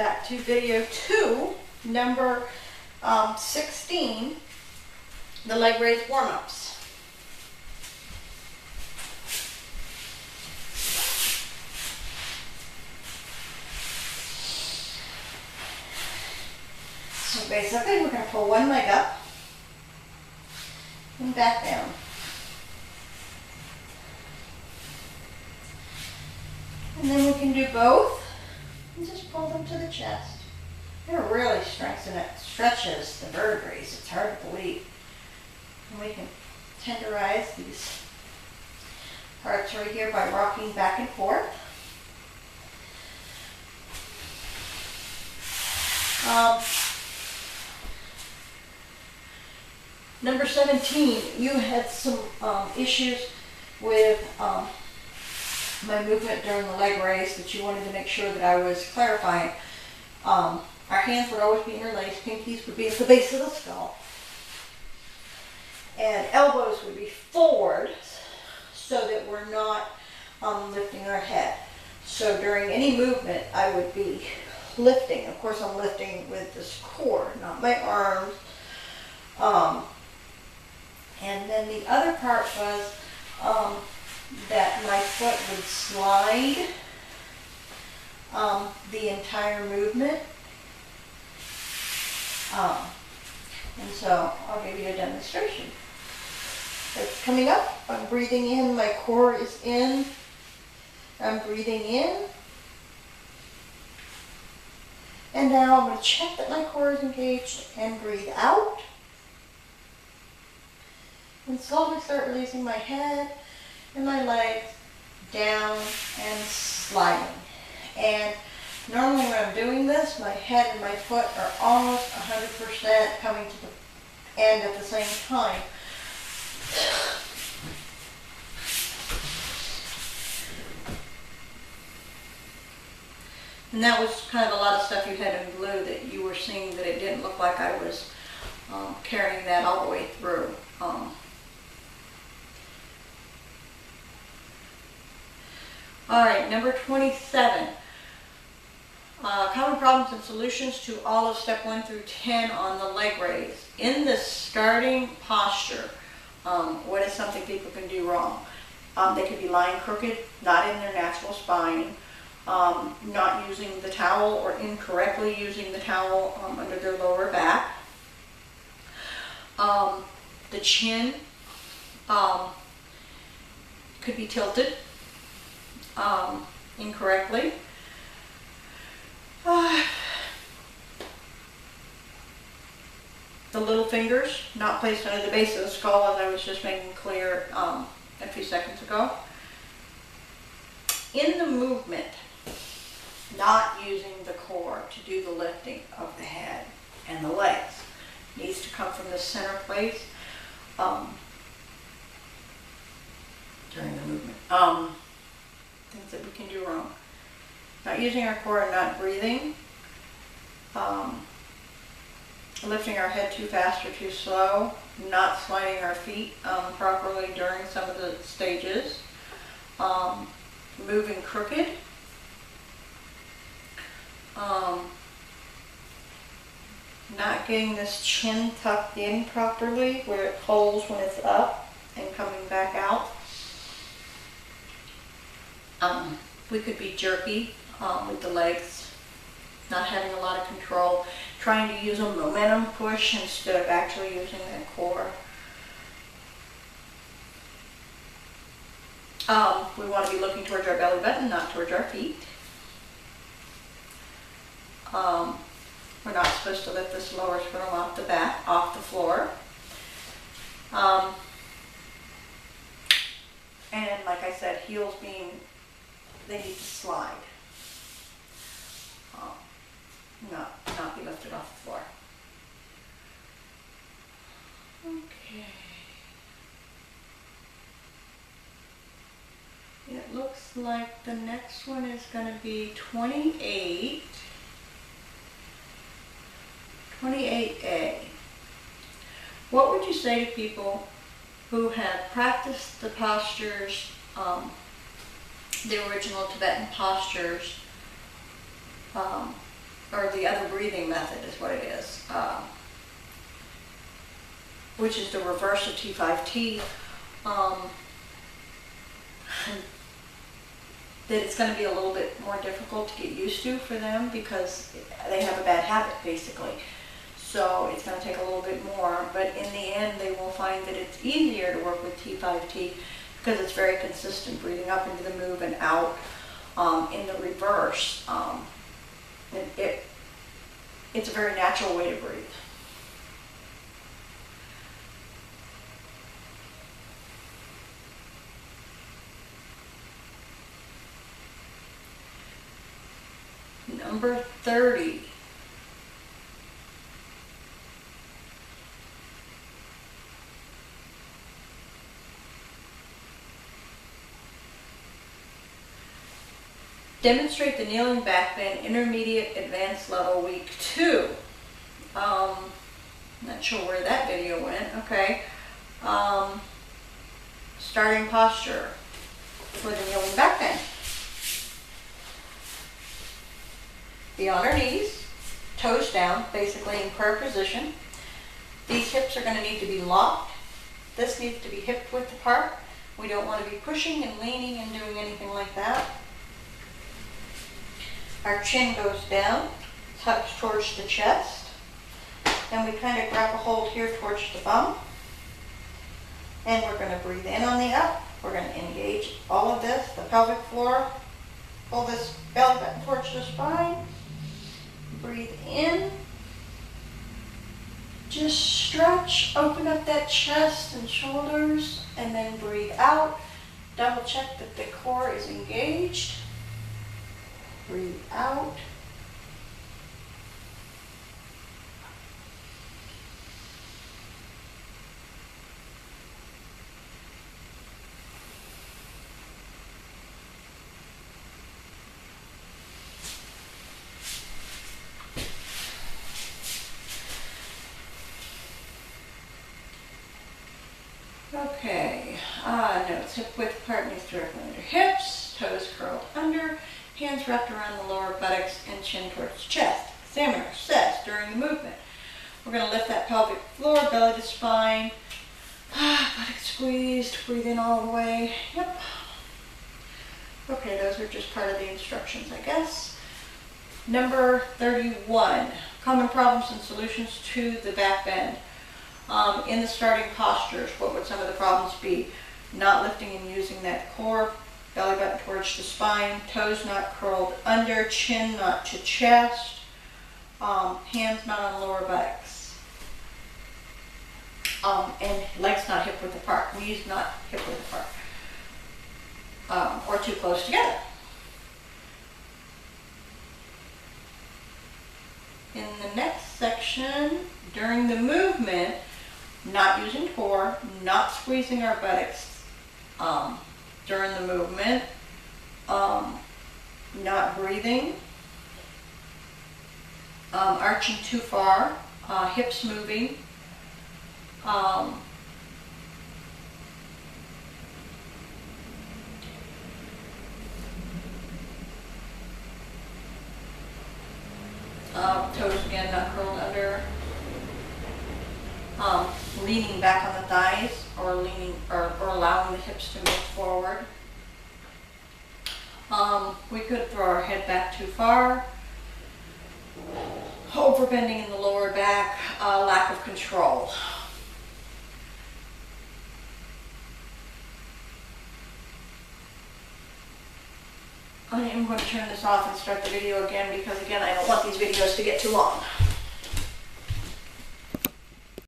back to video 2, number 16, the leg raise warm-ups. So basically we're going to pull one leg up and back down. And then we can do both and just pull them to the chest. It really stretches the vertebrae. It's hard to believe. And we can tenderize these parts right here by rocking back and forth. Number 17, you had some issues with my movement during the leg raise that you wanted to make sure that I was clarifying. Our hands would always be interlaced, pinkies would be at the base of the skull, and elbows would be forward so that we're not lifting our head. So during any movement, I would be lifting. Of course, I'm lifting with this core, not my arms. And then the other part was that my foot would slide the entire movement. And so I'll give you a demonstration. It's coming up. I'm breathing in. My core is in. I'm breathing in. And now I'm going to check that my core is engaged and breathe out. And slowly start releasing my head and my legs down and sliding. And normally when I'm doing this, my head and my foot are almost 100% coming to the end at the same time. And that was kind of a lot of stuff you had in blue that you were seeing that it didn't look like I was carrying that all the way through. All right, number 27. Common problems and solutions to all of step 1 through 10 on the leg raise. In the starting posture, what is something people can do wrong? They could be lying crooked, not in their natural spine, not using the towel or incorrectly using the towel under their lower back. The chin could be tilted incorrectly. The little fingers not placed under the base of the skull, as I was just making clear a few seconds ago. In the movement, not using the core to do the lifting of the head and the legs. Needs to come from the center place during the movement. Things that we can do wrong. Not using our core and not breathing. Lifting our head too fast or too slow. Not sliding our feet properly during some of the stages. Moving crooked. Not getting this chin tucked in properly where it holds when it's up and coming back out. We could be jerky with the legs, not having a lot of control, trying to use a momentum push instead of actually using that core. We want to be looking towards our belly button, not towards our feet. We're not supposed to lift this lower sternum off the back, off the floor. And like I said, heels they need to slide. Not be lifted off the floor. Okay. It looks like the next one is going to be 28. 28A. What would you say to people who have practiced the postures, the original Tibetan postures, or the other breathing method is what it is, which is the reverse of T5T, that it's going to be a little bit more difficult to get used to for them because they have a bad habit basically. So it's going to take a little bit more, but in the end they will find that it's easier to work with T5T because it's very consistent, breathing up into the move and out in the reverse. It's a very natural way to breathe. Number 30. Demonstrate the kneeling back bend, intermediate advanced level, week 2. Not sure where that video went. Okay. Starting posture for the kneeling back bend. Be on our knees, toes down, basically in prayer position. These hips are going to need to be locked. This needs to be hip width apart. We don't want to be pushing and leaning and doing anything like that. Our chin goes down, tucks towards the chest. Then we kind of grab a hold here towards the bum. And we're going to breathe in on the up. We're going to engage all of this, the pelvic floor. Pull this belly button towards the spine. Breathe in. Just stretch, open up that chest and shoulders, and then breathe out. Double check that the core is engaged. Breathe out. Okay, notes, hip width apart, knees directly under hips, toes curled under, hands wrapped around the lower buttocks and chin towards chest. Examiner says during the movement, we're going to lift that pelvic floor, belly to spine, buttocks squeezed, breathe in all the way. Yep. Okay, those are just part of the instructions, I guess. Number 31, common problems and solutions to the back bend. In the starting postures, what would some of the problems be? Not lifting and using that core, belly button towards the spine, toes not curled under, chin not to chest, hands not on lower buttocks, and legs not hip width apart, knees not hip width apart, or too close together. In the next section, during the movement, not using core, not squeezing our buttocks during the movement, not breathing, arching too far, hips moving, toes again not curled under, leaning back on the thighs or leaning or allowing the hips to move forward. We could throw our head back too far, overbending in the lower back, lack of control. I am going to turn this off and start the video again because, again, I don't want these videos to get too long.